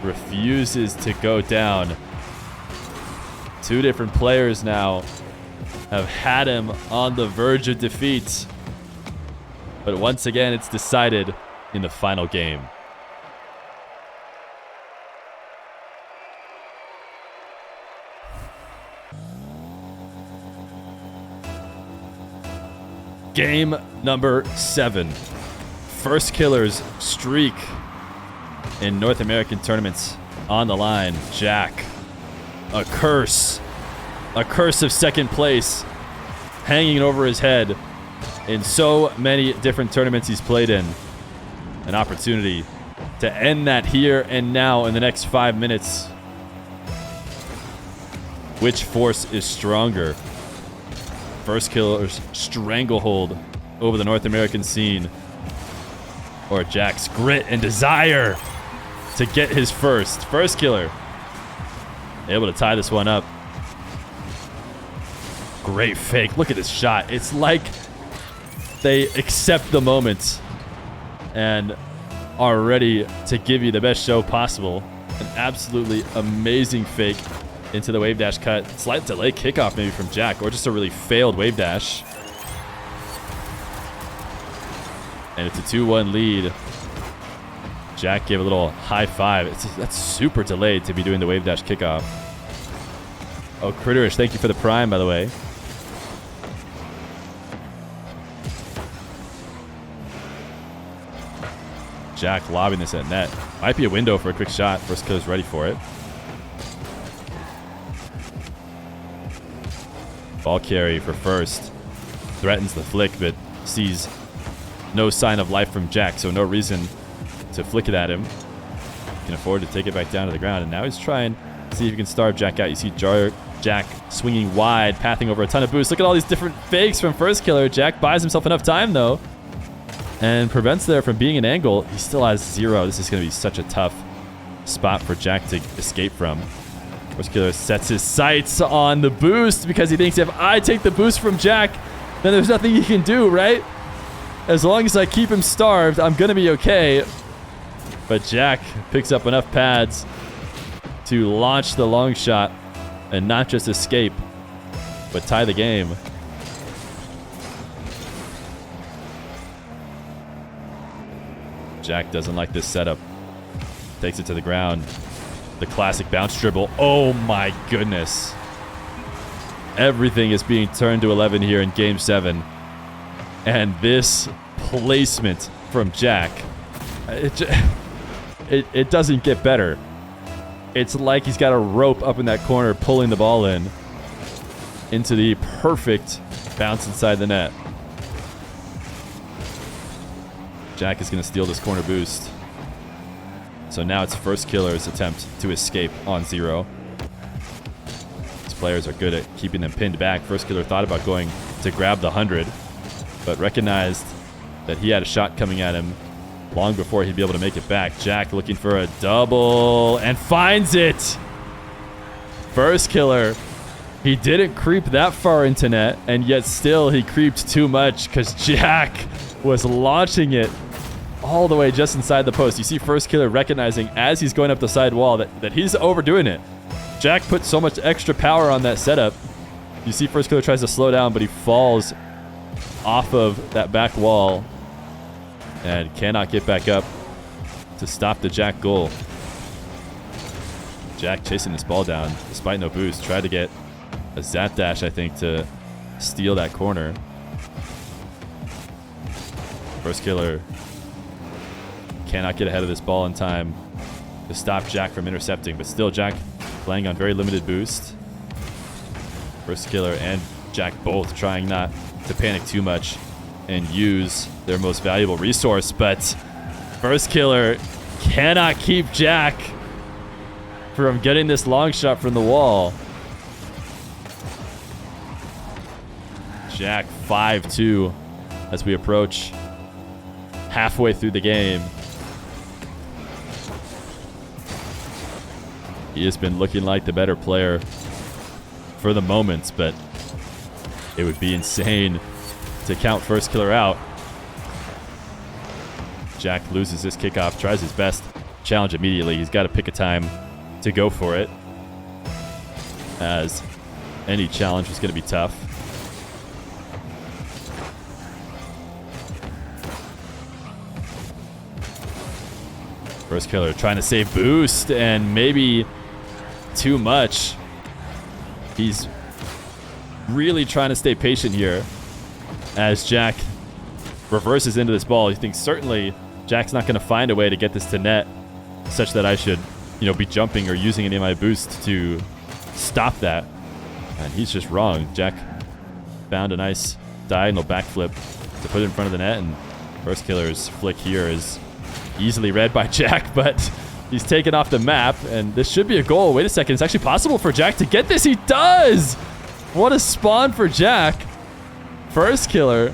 refuses to go down. 2 different players now have had him on the verge of defeat. But once again, it's decided in the final game. Game number 7. Firstkiller's streak in North American tournaments on the line. Jack, a curse of second place hanging over his head in so many different tournaments he's played in. An opportunity to end that here and now in the next 5 minutes. Which force is stronger? Firstkiller's stranglehold over the North American scene, or Jack's grit and desire to get his first? Firstkiller able to tie this one up. Great fake. Look at this shot. It's like they accept the moment and are ready to give you the best show possible. An absolutely amazing fake into the wave dash cut. Slight delay kickoff maybe from Jack, or just a really failed wave dash. And it's a 2-1 lead. Jack gave a little high five. That's super delayed to be doing the wave dash kickoff. Oh, Critterish, thank you for the prime, by the way. Jack lobbing this at net. Might be a window for a quick shot. Firstkiller's ready for it. Ball carry for first. Threatens the flick, but sees no sign of life from Jack, so no reason to flick it at him. Can afford to take it back down to the ground, and now he's trying to see if he can starve Jack out. You see Jack swinging wide, pathing over a ton of boosts. Look at all these different fakes from Firstkiller. Jack buys himself enough time, though, and prevents there from being an angle. He still has 0. This is going to be such a tough spot for Jack to escape from. Firstkiller sets his sights on the boost because he thinks if I take the boost from Jack, then there's nothing he can do, right? As long as I keep him starved, I'm going to be okay. But Jack picks up enough pads to launch the long shot and not just escape, but tie the game. Jack doesn't like this setup. Takes it to the ground. The classic bounce dribble. Oh my goodness. Everything is being turned to 11 here in Game 7. And this placement from Jack, it doesn't get better. It's like he's got a rope up in that corner pulling the ball into the perfect bounce inside the net. Jack is going to steal this corner boost. So now it's Firstkiller's attempt to escape on 0. These players are good at keeping them pinned back. Firstkiller thought about going to grab the 100, but recognized that he had a shot coming at him long before he'd be able to make it back. Jack looking for a double and finds it. Firstkiller, he didn't creep that far into net, and yet still he creeped too much because Jack was launching it all the way just inside the post. You see Firstkiller recognizing as he's going up the side wall that he's overdoing it. Jack put so much extra power on that setup. You see Firstkiller tries to slow down, but he falls off of that back wall and cannot get back up to stop the Jack goal. Jack chasing this ball down despite no boost. Tried to get a zap dash, I think, to steal that corner. Firstkiller cannot get ahead of this ball in time to stop Jack from intercepting, but still Jack playing on very limited boost. Firstkiller and Jack both trying not to panic too much and use their most valuable resource, but Firstkiller cannot keep Jack from getting this long shot from the wall. Jack 5-2 as we approach halfway through the game. He has been looking like the better player for the moment, but it would be insane to count Firstkiller out. Jack loses this kickoff, tries his best. Challenge immediately. He's got to pick a time to go for it, as any challenge is going to be tough. Firstkiller trying to save boost, and maybe too much. He's really trying to stay patient here as Jack reverses into this ball. He thinks certainly Jack's not going to find a way to get this to net such that I should, be jumping or using any of my boost to stop that. And he's just wrong. Jack found a nice diagonal backflip to put it in front of the net, and Firstkiller's flick here is easily read by Jack, but he's taken off the map, and this should be a goal. Wait a second, it's actually possible for Jack to get this. He does! What a spawn for Jack. Firstkiller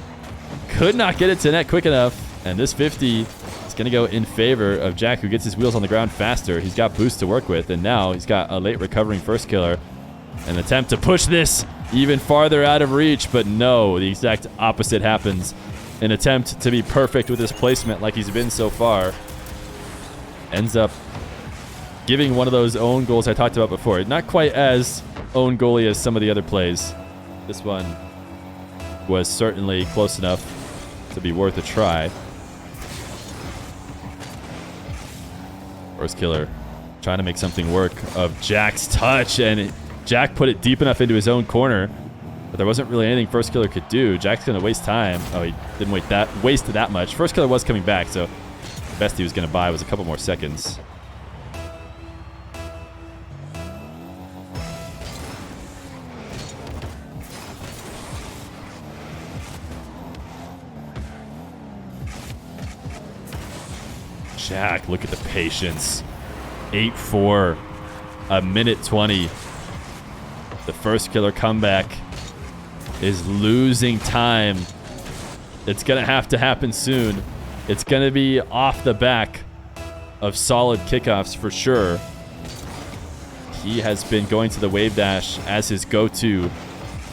could not get it to net quick enough, and this 50 is going to go in favor of Jack, who gets his wheels on the ground faster. He's got boost to work with, and now he's got a late recovering Firstkiller. An attempt to push this even farther out of reach, but no, the exact opposite happens. An attempt to be perfect with his placement like he's been so far ends up giving one of those own goals I talked about before. Not quite as own goalie as some of the other plays. This one was certainly close enough to be worth a try. Firstkiller trying to make something work of Jack's touch, and Jack put it deep enough into his own corner, but there wasn't really anything Firstkiller could do. Jack's going to waste time. Oh, he didn't waste that much. Firstkiller was coming back, so the best he was going to buy was a couple more seconds. Jack, look at the patience. 8-4, a minute 20. The Firstkiller comeback is losing time. It's going to have to happen soon. It's going to be off the back of solid kickoffs for sure. He has been going to the wave dash as his go-to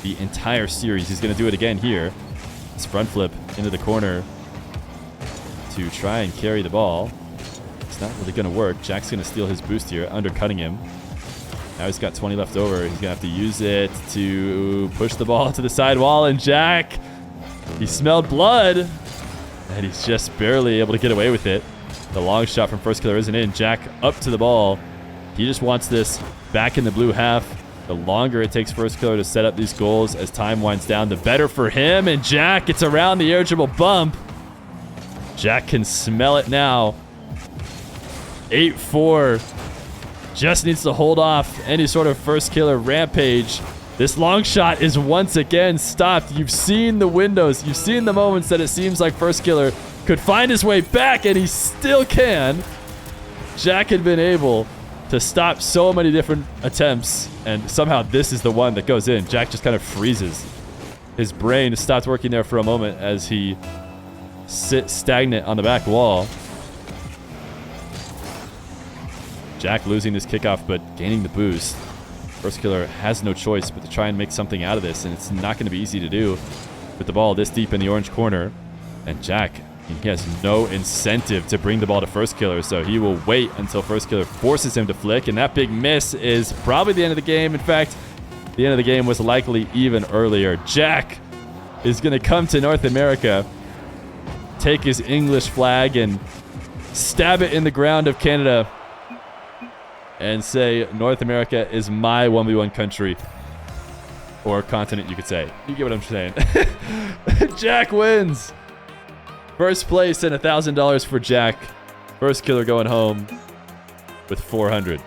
the entire series. He's going to do it again here. His front flip into the corner to try and carry the ball. It's not really going to work. Jack's going to steal his boost here, undercutting him. Now he's got 20 left over. He's going to have to use it to push the ball to the side wall. And Jack, he smelled blood. And he's just barely able to get away with it. The long shot from Firstkiller isn't in. Jack up to the ball. He just wants this back in the blue half. The longer it takes Firstkiller to set up these goals as time winds down, the better for him. And Jack gets around the irritable bump. Jack can smell it now. 8-4. Just needs to hold off any sort of Firstkiller rampage. This long shot is once again stopped. You've seen the windows. You've seen the moments that it seems like Firstkiller could find his way back, and he still can. Jack had been able to stop so many different attempts, and somehow this is the one that goes in. Jack just kind of freezes. His brain stopped working there for a moment as he sits stagnant on the back wall. Jack losing this kickoff, but gaining the boost. Firstkiller has no choice but to try and make something out of this, and it's not going to be easy to do with the ball this deep in the orange corner. And Jack, he has no incentive to bring the ball to Firstkiller, so he will wait until Firstkiller forces him to flick, and that big miss is probably the end of the game. In fact, the end of the game was likely even earlier. Jack is going to come to North America, take his English flag, and stab it in the ground of Canada, and say, North America is my 1v1 country. Or continent, you could say. You get what I'm saying. Jack wins. First place and $1,000 for Jack. Firstkiller going home with 400.